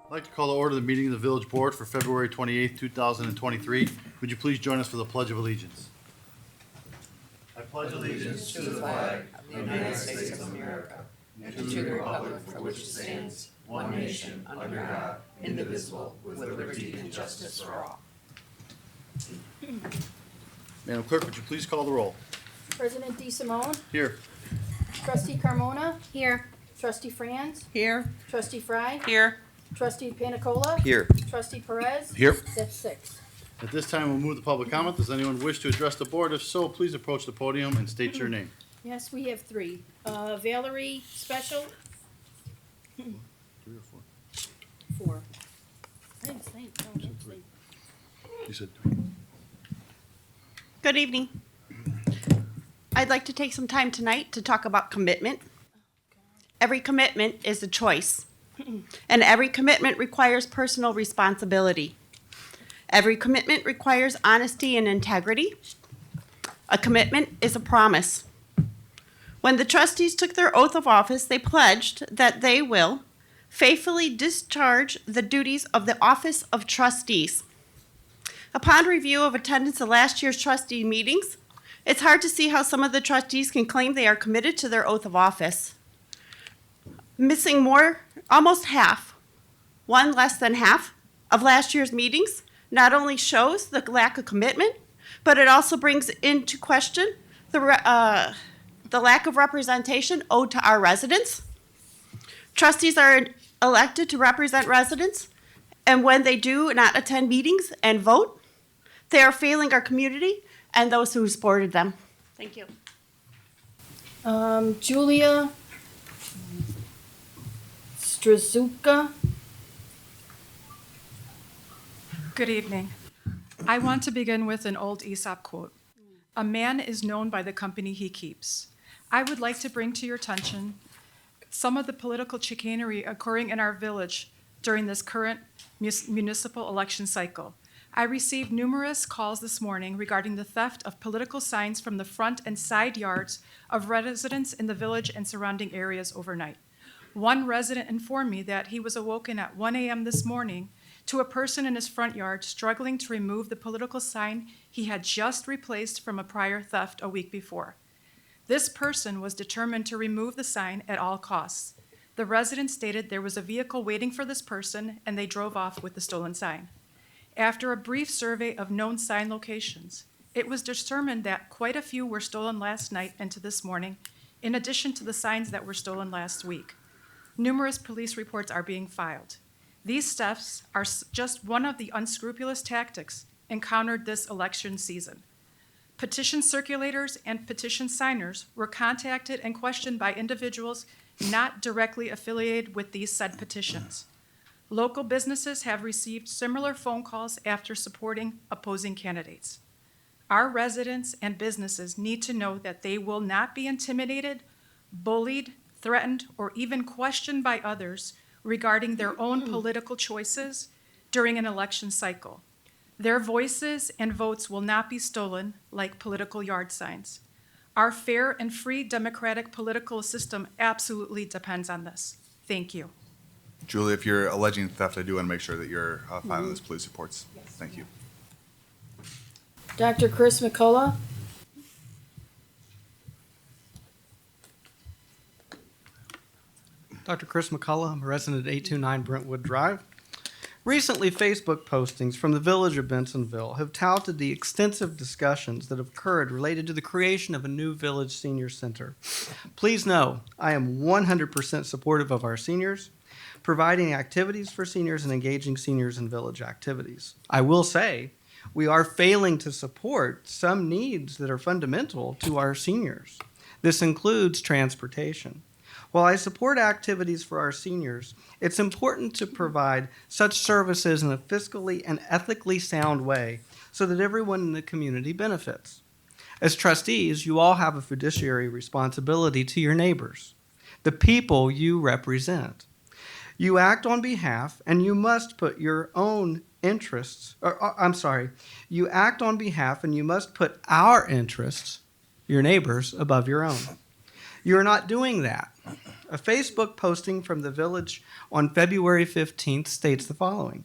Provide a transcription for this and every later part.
I'd like to call to order the meeting of the Village Board for February 28th, 2023. Would you please join us for the Pledge of Allegiance? I pledge allegiance to the flag of the United States of America and to the republic for which it stands, one nation, under God, indivisible, with liberty and justice for all. Madam Clerk, would you please call the roll? President DeSimone, Here. Trustee Carmona, Here. Trustee Franz, Here. Trustee Fry, Here. Trustee Panicola, Here. Trustee Perez. Here. That's 6. At this time, we'll move to public comment. Does anyone wish to address the board? If so, please approach the podium and state your name. Yes, we have 3. Valerie Special. 3 or 4? 4. I didn't say. No, let's see. You said Good evening. I'd like to take some time tonight to talk about commitment. Every commitment is a choice, and every commitment requires personal responsibility. Every commitment requires honesty and integrity. A commitment is a promise. When the trustees took their oath of office, they pledged that they will faithfully discharge the duties of the office of trustees. Upon review of attendance of last year's trustee meetings, it's hard to see how some of the trustees can claim they are committed to their oath of office. Missing almost half, one less than half, of last year's meetings not only shows the lack of commitment, but it also brings into question the lack of representation owed to our residents. Trustees are elected to represent residents, and when they do not attend meetings and vote, they are failing our community and those who supported them. Thank you. Julia Strazuka. Good evening. I want to begin with an old Aesop quote. A man is known by the company he keeps. I would like to bring to your attention some of the political chicanery occurring in our village during this current municipal election cycle. I received numerous calls this morning regarding the theft of political signs from the front and side yards of residents in the village and surrounding areas overnight. One resident informed me that he was awoken at 1 a.m. this morning to a person in his front yard struggling to remove the political sign he had just replaced from a prior theft a week before. This person was determined to remove the sign at all costs. The resident stated there was a vehicle waiting for this person, and they drove off with the stolen sign. After a brief survey of known sign locations, it was determined that quite a few were stolen last night and to this morning, in addition to the signs that were stolen last week. Numerous police reports are being filed. These thefts are just one of the unscrupulous tactics encountered this election season. Petition circulators and petition signers were contacted and questioned by individuals not directly affiliated with these said petitions. Local businesses have received similar phone calls after supporting opposing candidates. Our residents and businesses need to know that they will not be intimidated, bullied, threatened, or even questioned by others regarding their own political choices during an election cycle. Their voices and votes will not be stolen like political yard signs. Our fair and free democratic political system absolutely depends on this. Thank you. Julie, if you're alleging theft, I do want to make sure that you're filing those police reports. Yes. Thank you. Dr. Chris McCullough. Dr. Chris McCullough, I'm a resident at 829 Brentwood Drive. Recently, Facebook postings from the village of Bensonville have touted the extensive discussions that have occurred related to the creation of a new village senior center. Please know, I am 100% supportive of our seniors, providing activities for seniors and engaging seniors in village activities. I will say, we are failing to support some needs that are fundamental to our seniors. This includes transportation. While I support activities for our seniors, it's important to provide such services in a fiscally and ethically sound way so that everyone in the community benefits. As trustees, you all have a fiduciary responsibility to your neighbors, the people you represent. You act on behalf, and you must put your own interests, you act on behalf and you must put our interests, your neighbors, above your own. You're not doing that. A Facebook posting from the village on February 15th states the following.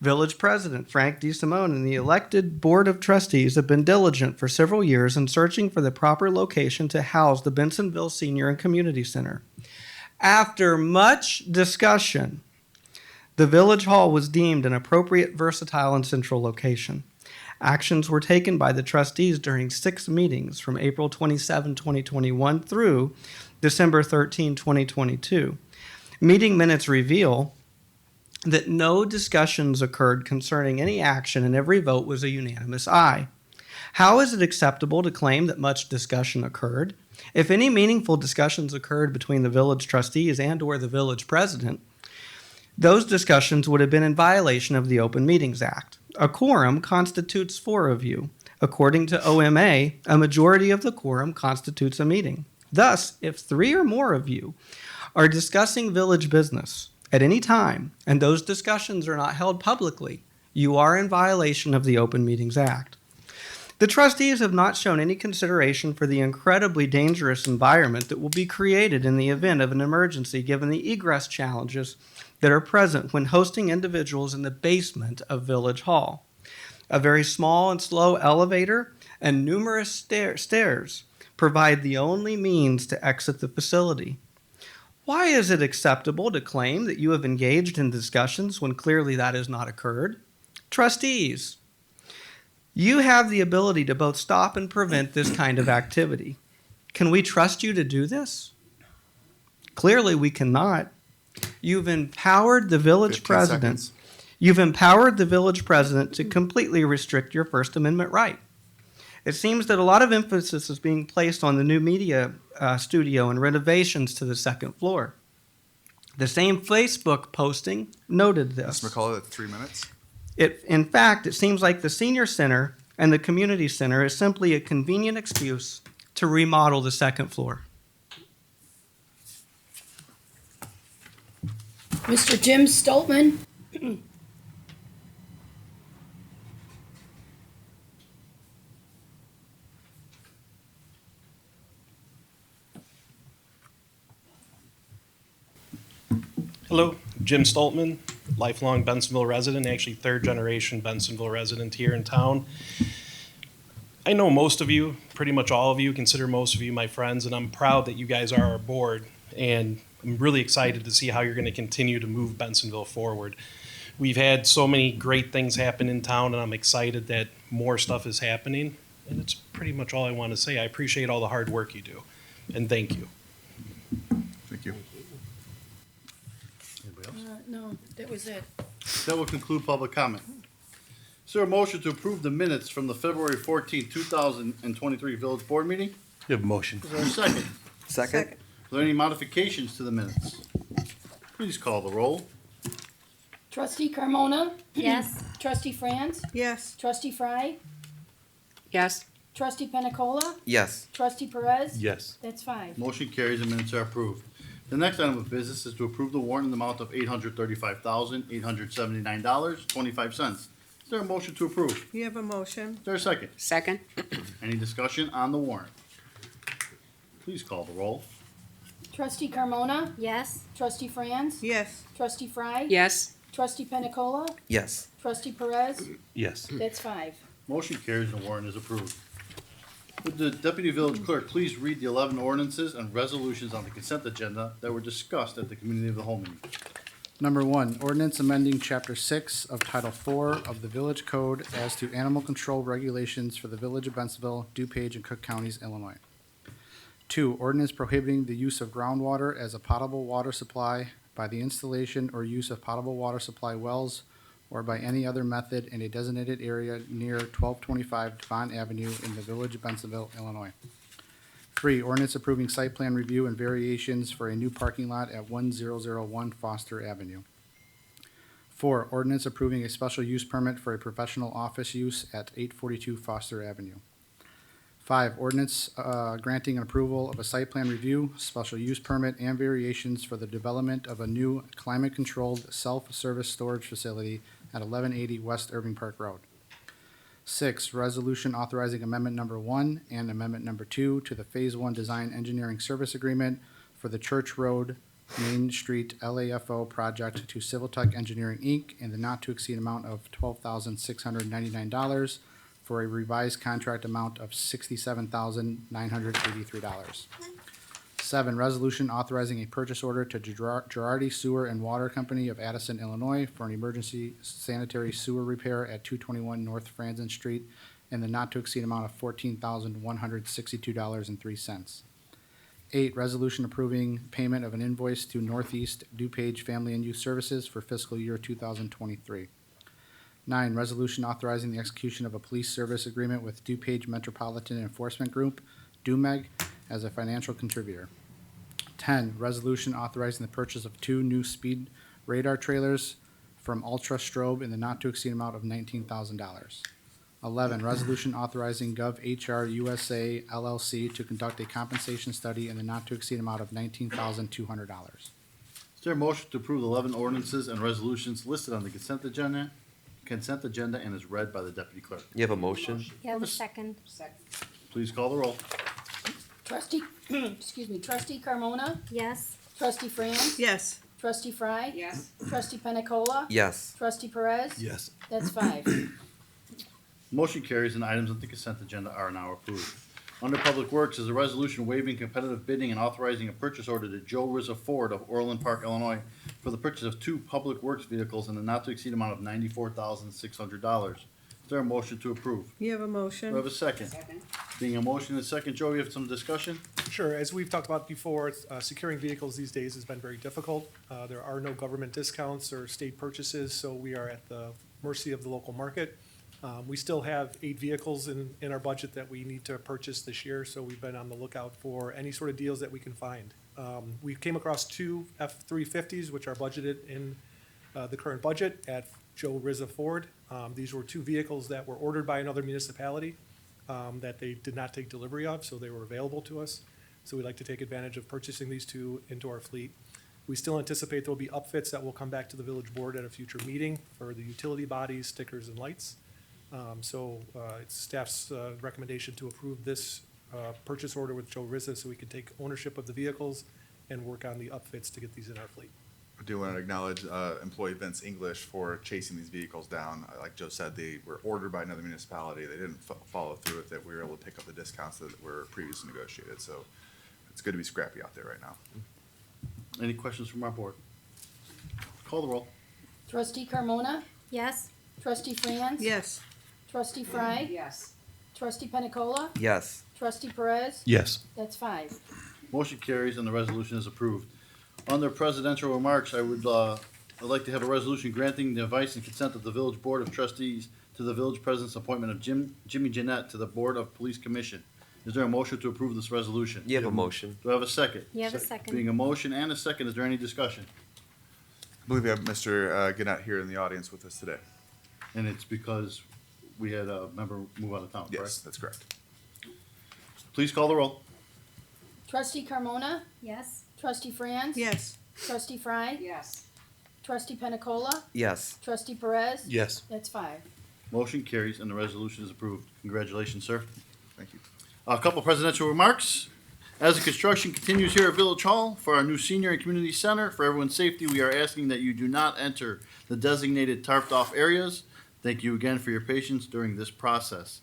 Village President Frank D. Simone and the elected Board of Trustees have been diligent for several years in searching for the proper location to house the Bensonville Senior and Community Center. After much discussion, the Village Hall was deemed an appropriate, versatile, and central location. Actions were taken by the trustees during 6 meetings from April 27, 2021 through December 13, 2022. Meeting minutes reveal that no discussions occurred concerning any action and every vote was a unanimous aye. How is it acceptable to claim that much discussion occurred? If any meaningful discussions occurred between the village trustees and/or the village president, those discussions would have been in violation of the Open Meetings Act. A quorum constitutes 4 of you. According to OMA, a majority of the quorum constitutes a meeting. Thus, if 3 or more of you are discussing village business at any time, and those discussions are not held publicly, you are in violation of the Open Meetings Act. The trustees have not shown any consideration for the incredibly dangerous environment that will be created in the event of an emergency given the egress challenges that are present when hosting individuals in the basement of Village Hall. A very small and slow elevator and numerous stairs provide the only means to exit the facility. Why is it acceptable to claim that you have engaged in discussions when clearly that has not occurred? Trustees, you have the ability to both stop and prevent this kind of activity. Can we trust you to do this? Clearly we cannot. You've empowered the village 15 president. seconds. You've empowered the village president to completely restrict your First Amendment right. It seems that a lot of emphasis is being placed on the new media studio and renovations to the 2nd floor. The same Facebook posting noted this. Mr. McCullough, that's 3 minutes. In fact, it seems like the senior center and the community center is simply a convenient excuse to remodel the 2nd floor. Mr. Jim Stoltman. Hello, Jim Stoltman, lifelong Bensonville resident, actually 3rd generation Bensonville resident here in town. I know most of you, pretty much all of you, consider most of you my friends, and I'm proud that you guys are our board, and I'm really excited to see how you're going to continue to move Bensonville forward. We've had so many great things happen in town, and I'm excited that more stuff is happening, and it's pretty much all I want to say. I appreciate all the hard work you do, and thank you. Thank you. Anybody else? No, that was it. That will conclude public comment. Is there a motion to approve the minutes from the February 14, 2023 Village Board meeting? You have a motion. Is there a second? Second. Are there any modifications to the minutes? Please call the roll. Trustee Carmona? Yes. Trustee Franz? Yes. Trustee Fry? Yes. Trustee Penicola? Yes. Trustee Perez? Yes. That's 5. Motion carries and minutes are approved. The next item of business is to approve the warrant in the amount of $835,879.25. Is there a motion to approve? You have a motion. Is there a second? Second. Any discussion on the warrant? Please call the roll. Trustee Carmona? Yes. Trustee Franz? Yes. Trustee Fry? Yes. Trustee Penicola? Yes. Trustee Perez? Yes. That's 5. Motion carries and the warrant is approved. Would the Deputy Village Clerk please read the 11 ordinances and resolutions on the consent agenda that were discussed at the Community of the Whole meeting? Number 1, ordinance amending Chapter 6 of Title 4 of the Village Code as to animal control regulations for the Village of Bensonville, DuPage, and Cook Counties, Illinois. 2, ordinance prohibiting the use of groundwater as a potable water supply by the installation or use of potable water supply wells or by any other method in a designated area near 1225 Devon Avenue in the Village of Bensonville, Illinois. 3, ordinance approving site plan review and variations for a new parking lot at 1001 Foster Avenue. 4, ordinance approving a special use permit for a professional office use at 842 Foster Avenue. 5, ordinance granting an approval of a site plan review, special use permit, and variations for the development of a new climate-controlled self-service storage facility at 1180 West Irving Park Road. 6, resolution authorizing amendment number 1 and amendment number 2 to the Phase 1 Design Engineering Service Agreement for the Church Road Main Street LAFO project to Civil Tech Engineering, Inc. in the not-to-exceed amount of $12,699 for a revised contract amount of $67,983. 7, resolution authorizing a purchase order to Girardi Sewer and Water Company of Addison, Illinois for an emergency sanitary sewer repair at 221 North Franzen Street in the not-to-exceed amount of $14,162.03. 8, resolution approving payment of an invoice to Northeast DuPage Family and Youth Services for fiscal year 2023. 9, resolution authorizing the execution of a police service agreement with DuPage Metropolitan Enforcement Group, DUMEG, as a financial contributor. 10, resolution authorizing the purchase of 2 new speed radar trailers from Ultra Strobe in the not-to-exceed amount of $19,000. 11, resolution authorizing GovHR USA LLC to conduct a compensation study in the not-to-exceed amount of $19,200. Is there a motion to approve the 11 ordinances and resolutions listed on the consent agenda and is read by the deputy clerk? You have a motion? You have a second. Please call the roll. Trustee, Trustee Carmona? Yes. Trustee Franz? Yes. Trustee Fry? Yes. Trustee Penicola? Yes. Trustee Perez? Yes. That's 5. Motion carries and items on the consent agenda are now approved. Under Public Works is a resolution waiving competitive bidding and authorizing a purchase order to Joe Rizza Ford of Orland Park, Illinois, for the purchase of 2 Public Works vehicles in the not-to-exceed amount of $94,600. Is there a motion to approve? You have a Do I motion? have a second? Being a motion and a second, Joe, you have some discussion? Sure. As we've talked about before, securing vehicles these days has been very difficult. There are no government discounts or state purchases, so we are at the mercy of the local market. We still have 8 vehicles in our budget that we need to purchase this year, so we've been on the lookout for any sort of deals that we can find. We came across 2 F-350s, which are budgeted in the current budget at Joe Rizza Ford. These were 2 vehicles that were ordered by another municipality that they did not take delivery of, so they were available to us. So we'd like to take advantage of purchasing these 2 into our fleet. We still anticipate there'll be upfits that will come back to the village board at a future meeting for the utility bodies, stickers, and lights. It's staff's recommendation to approve this purchase order with Joe Rizza so we can take ownership of the vehicles and work on the upfits to get these in our fleet. I do want to acknowledge employee Vince English for chasing these vehicles down. Like Joe said, they were ordered by another municipality. They didn't follow through with it. We were able to pick up the discounts that were previously negotiated. So it's good to be scrappy out there right now. Any questions from our board? Call the roll. Trustee Carmona? Yes. Trustee Franz? Yes. Trustee Fry? Yes. Trustee Penicola? Yes. Trustee Perez? Yes. That's 5. Motion carries and the resolution is approved. Under presidential remarks, I'd like to have a resolution granting the advice and consent of the Village Board of Trustees to the village president's appointment of Jimmy Jeanette to the Board of Police Commission. Is there a motion to approve this resolution? You have a motion. Do I have a second? You have a second. Being a motion and a second, is there any discussion? I believe we have Mr. Gannett here in the audience with us today. And it's because we had a member move out of town, Yes, correct? that's correct. Please call the roll. Trustee Carmona? Yes. Trustee Franz? Yes. Trustee Fry? Yes. Trustee Penicola? Yes. Trustee Perez? Yes. That's 5. Motion carries and the resolution is approved. Congratulations, sir. Thank you. A couple presidential remarks. As the construction continues here at Village Hall for our new senior and community center, for everyone's safety, we are asking that you do not enter the designated tarped-off areas. Thank you again for your patience during this process.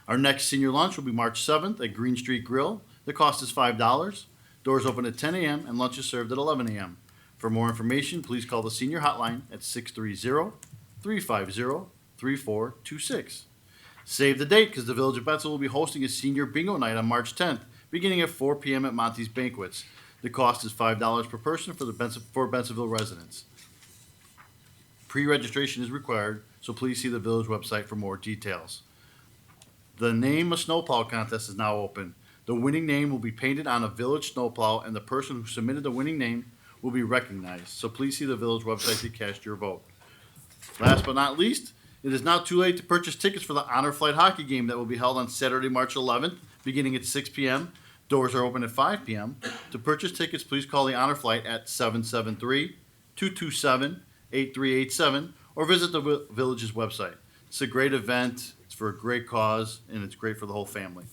Our next senior lunch will be March 7th at Green Street Grill. The cost is $5. Doors open at 10 a.m. and lunch is served at 11 a.m. For more information, please call the senior hotline at 630-350-3426. Save the date because the Village of Bensville will be hosting a senior bingo night on March 10th, beginning at 4 p.m. at Monty's Banquets. The cost is $5 per person for Bensenville residents. Pre-registration is required, so please see the village website for more details. The Name a Snowplow contest is now open. The winning name will be painted on a village snowplow, and the person who submitted the winning name will be recognized. So please see the village website to cast your vote. Last but not least, it is now too late to purchase tickets for the Honor Flight hockey game that will be held on Saturday, March 11th, beginning at 6 p.m. Doors are open at 5 p.m. To purchase tickets, please call the Honor Flight at 773-227-8387 or visit the village's website. It's a great event, it's for a great cause, and it's great for the whole family.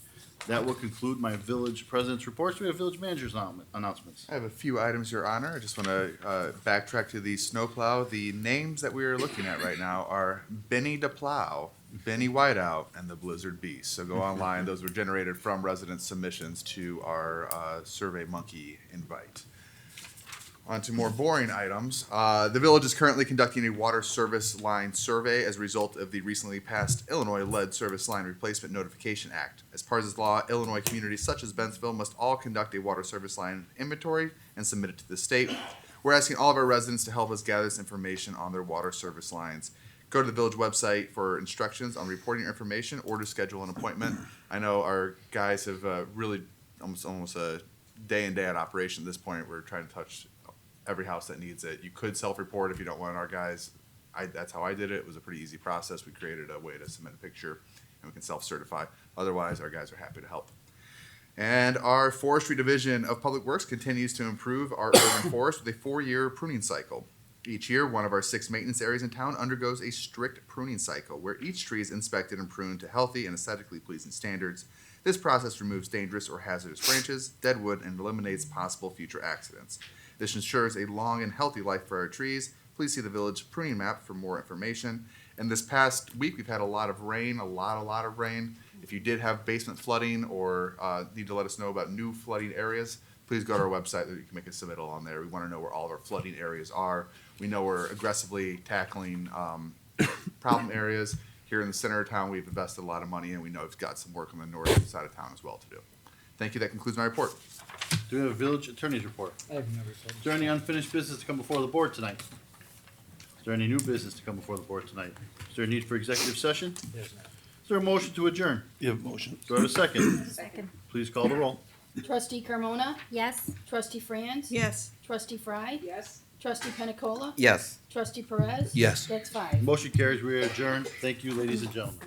That will conclude my village president's reports. We have village manager's announcements. I have a few items, Your Honor. I just want to backtrack to the snowplow. The names that we are looking at right now are Benny the Plow, Benny Whiteout, and the Blizzard Beast. So go online. Those were generated from resident submissions to our Survey Monkey invite. On to more boring items. The village is currently conducting a water service line survey as a result of the recently passed Illinois Lead Service Line Replacement Notification Act. As part of this law, Illinois communities such as Bentonville must all conduct a water service line inventory and submit it to the state. We're asking all of our residents to help us gather this information on their water service lines. Go to the village website for instructions on reporting your information or to schedule an appointment. I know our guys have really almost a day in, day out operation at this point. We're trying to touch every house that needs it. You could self-report if you don't want our guys. That's how I did it. It was a pretty easy process. We created a way to submit a picture and we can self-certify. Otherwise, our guys are happy to help. And our forestry division of Public Works continues to improve our urban forest with a 4-year pruning cycle. Each year, one of our 6 maintenance areas in town undergoes a strict pruning cycle where each tree is inspected and pruned to healthy and aesthetically pleasing standards. This process removes dangerous or hazardous branches, dead wood, and eliminates possible future accidents. This ensures a long and healthy life for our trees. Please see the village pruning map for more information. And this past week, we've had a lot of rain, a lot of rain. If you did have basement flooding or need to let us know about new flooding areas, please go to our website that you can make a submittal on there. We want to know where all of our flooding areas are. We know we're aggressively tackling problem areas. Here in the center of town, we've invested a lot of money, and we know we've got some work on the north side of town as well to do. Thank you. That concludes my report. Do we have a village attorney's report? I have never said. Is there any unfinished business to come before the board tonight? Is there any new business to come before the board tonight? Is there a need for executive session? There's not. Is there a motion to adjourn? You have a motion. Do I have a second? Second. Please call the roll. Trustee Carmona? Yes. Trustee Franz? Yes. Trustee Fry? Yes. Trustee Penicola? Yes. Trustee Perez? Yes. That's 5. Motion carries. We are adjourned. Thank you, ladies and gentlemen.